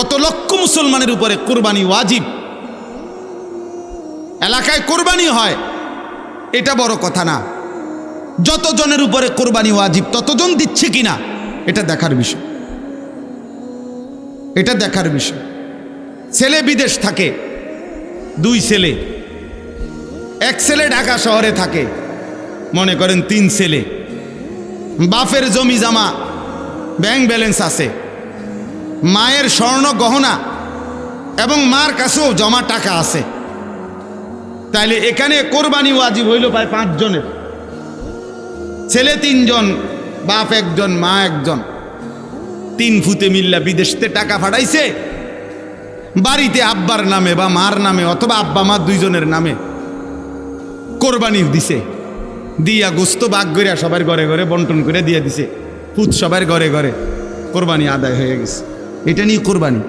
কত লক্ষ মুসলমানের উপরে কোরবানি ওয়াজিব, এলাকায় কোরবানি হয়, এটা বড় কথা না। যতজনের উপরে কোরবানি ওয়াজিব ততজন দিচ্ছে কিনা এটা দেখার বিষয়, এটা দেখার বিষয়। ছেলে বিদেশ থাকে, 2 ছেলে, এক ছেলে ঢাকা শহরে থাকে, মনে করেন 3 ছেলে, বাপের জমি জামা ব্যাংক ব্যালেন্স আছে, মায়ের স্বর্ণ গহনা এবং মার কাছেও জমা টাকা আছে, তাইলে এখানে কোরবানি ওয়াজিব হইল প্রায় 5 জনের। ছেলে 3 জন, বাপ 1 জন, মা 1 জন, 3 ফুতে মিল্লা বিদেশতে টাকা পাঠাইছে, বাড়িতে আব্বার নামে বা মার নামে অথবা আব্বা মা 2 জনের নামে কোরবানি দিছে, দিয়া গোস্ত ভাগ করিয়া সবার ঘরে ঘরে বন্টন করে দিয়ে দিছে, পুত সবার ঘরে ঘরে, কোরবানি আদায় হয়ে গেছে। এটা নিয়ে কোরবানি।